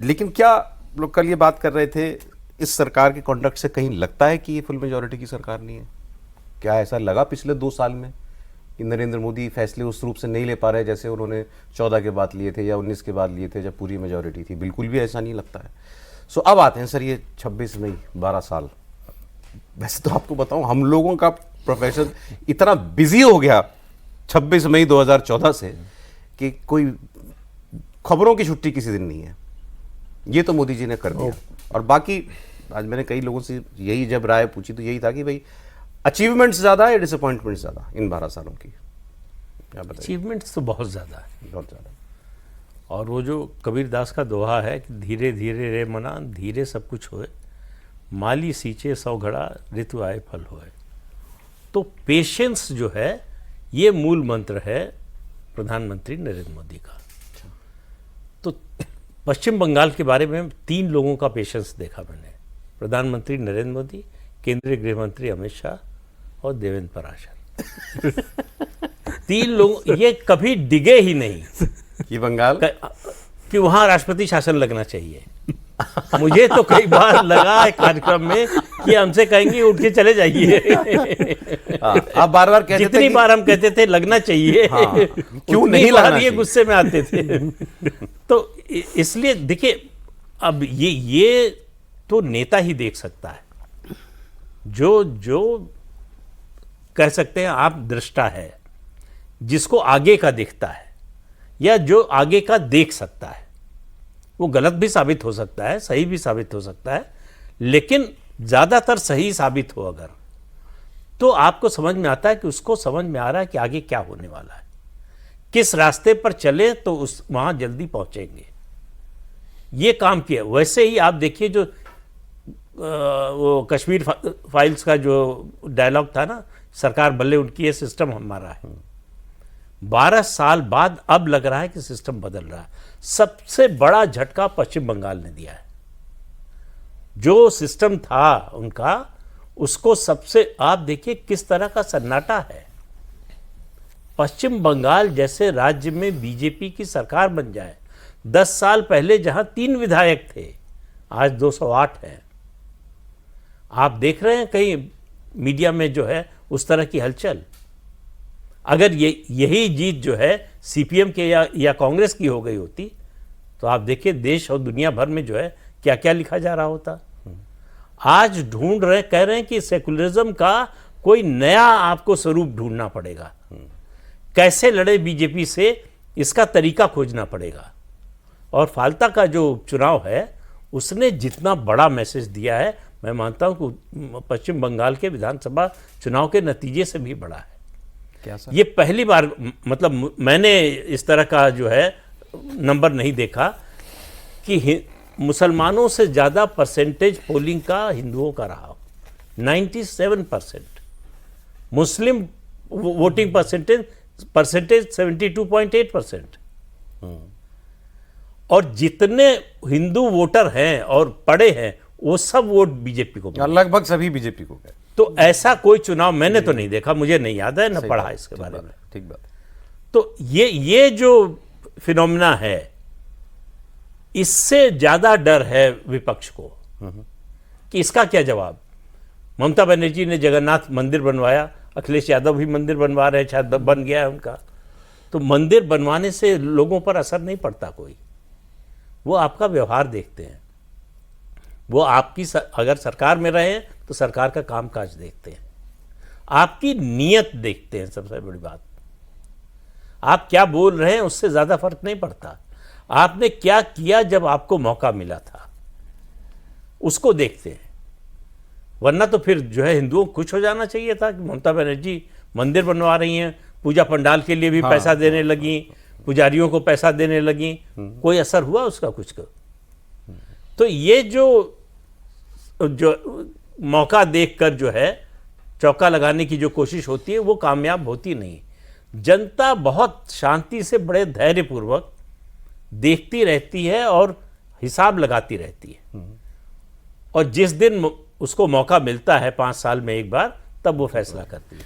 लेकिन क्या लोग कल ये बात कर रहे थे, इस सरकार के कॉन्डक्ट से कहीं लगता है कि ये फुल मेजॉरिटी की सरकार नहीं है? क्या ऐसा लगा पिछले 2 साल में कि नरेंद्र मोदी फैसले उस रूप से नहीं ले पा रहे जैसे उन्होंने 14 के बाद लिए थे या 19 के बाद लिए थे जब पूरी मेजॉरिटी थी? बिल्कुल भी ऐसा नहीं लगता है। सो अब आते हैं सर, ये 26 मई 12 साल, वैसे तो आपको बताऊं हम लोगों का प्रोफेशन इतना बिजी हो गया 26 मई 2014 से कि कोई खबरों की छुट्टी किसी दिन नहीं है। ये तो मोदी जी ने कर दिया। और बाकी आज मैंने कई लोगों से यही जब राय पूछी तो यही था कि भाई अचीवमेंट्स ज़्यादा है, डिसअपॉइंटमेंट्स ज़्यादा इन 12 सालों की? क्या बताइए। अचीवमेंट्स तो बहुत ज़्यादा है, बहुत ज़्यादा। और वो जो कबीर दास का दोहा है कि धीरे धीरे रे मना धीरे सब कुछ होए, माली सींचे 100 घड़ा ऋतु आए फल होए। तो पेशेंस जो है ये मूल मंत्र है प्रधानमंत्री नरेंद्र मोदी का। तो पश्चिम बंगाल के बारे में 3 लोगों का पेशेंस देखा मैंने, प्रधानमंत्री नरेंद्र मोदी, केंद्रीय गृह मंत्री अमित शाह और देवेंद्र फडणवीस। 3 लोग ये कभी डिगे ही नहीं कि बंगाल कि वहां राष्ट्रपति शासन लगना चाहिए। मुझे तो कई बार लगा है कार्यक्रम में कि हमसे कहेंगे उठ के चले जाइए। आप बार-बार कहते थे, जितनी बार हम कहते थे लगना चाहिए, क्यों नहीं लगना चाहिए, ये गुस्से में आते थे। तो इसलिए देखिए, अब ये तो नेता ही देख सकता है, जो कह सकते हैं आप दृष्टा है, जिसको आगे का दिखता है या जो आगे का देख सकता है। वो गलत भी साबित हो सकता है, सही भी साबित हो सकता है, लेकिन ज़्यादातर सही साबित हो अगर, तो आपको समझ में आता है कि उसको समझ में आ रहा है कि आगे क्या होने वाला है, किस रास्ते पर चले तो उस वहाँ जल्दी पहुँचेंगे। ये काम किया। वैसे ही आप देखिए जो वो कश्मीर फाइल्स का जो डायलॉग था ना, सरकार बल्ले उनकी, ये सिस्टम हमारा है। 12 साल बाद अब लग रहा है कि सिस्टम बदल रहा है। सबसे बड़ा झटका पश्चिम बंगाल ने दिया है। जो सिस्टम था उनका, उसको सबसे, आप देखिए किस तरह का सन्नाटा है। पश्चिम बंगाल जैसे राज्य में बीजेपी की सरकार बन जाए, 10 साल पहले जहां 3 विधायक थे, आज 208 हैं। आप देख रहे हैं कहीं मीडिया में जो है उस तरह की हलचल? अगर यही जीत जो है सीपीएम के या कांग्रेस की हो गई होती तो आप देखिए देश और दुनिया भर में जो है क्या क्या लिखा जा रहा होता। आज ढूंढ रहे, कह रहे हैं कि सेकुलरिज्म का कोई नया आपको स्वरूप ढूंढना पड़ेगा। कैसे लड़े बीजेपी से, इसका तरीका खोजना पड़ेगा। और फाल्ता का जो चुनाव है उसने जितना बड़ा मैसेज दिया है, मैं मानता हूं कि पश्चिम बंगाल के विधानसभा चुनाव के नतीजे से भी बड़ा है। क्या सर? ये पहली बार, मतलब मैंने इस तरह का जो है नंबर नहीं देखा कि मुसलमानों से ज़्यादा परसेंटेज पोलिंग का हिंदुओं का रहा। 97%, मुस्लिम वोटिंग परसेंटेज 72.8%। और जितने हिंदू वोटर हैं और पढ़े हैं वो सब वोट बीजेपी को, लगभग सभी बीजेपी को गए। तो ऐसा कोई चुनाव मैंने तो नहीं देखा, मुझे नहीं याद है, न पढ़ा इसके बारे में। ठीक बात। तो ये जो फिनोमिना है, इससे ज्यादा डर है विपक्ष को कि इसका क्या जवाब। ममता बनर्जी ने जगन्नाथ मंदिर बनवाया, अखिलेश यादव भी मंदिर बनवा रहे हैं, शायद बन गया है उनका। तो मंदिर बनवाने से लोगों पर असर नहीं पड़ता कोई, वो आपका व्यवहार देखते हैं। वो आपकी अगर सरकार में रहे तो सरकार का कामकाज देखते हैं, आपकी नीयत देखते हैं। सबसे बड़ी बात, आप क्या बोल रहे हैं उससे ज़्यादा फर्क नहीं पड़ता। आपने क्या किया जब आपको मौका मिला था, उसको देखते हैं। वरना तो फिर जो है हिंदुओं को खुश हो जाना चाहिए था कि ममता बनर्जी मंदिर बनवा रही हैं, पूजा पंडाल के लिए भी पैसा देने लगी, पुजारियों को पैसा देने लगी। कोई असर हुआ उसका कुछ का? तो ये जो मौका देखकर जो है चौका लगाने की जो कोशिश होती है वो कामयाब होती नहीं। जनता बहुत शांति से, बड़े धैर्यपूर्वक देखती रहती है और हिसाब लगाती रहती है। और जिस दिन उसको मौका मिलता है 5 साल में एक बार, तब वो फैसला करती है।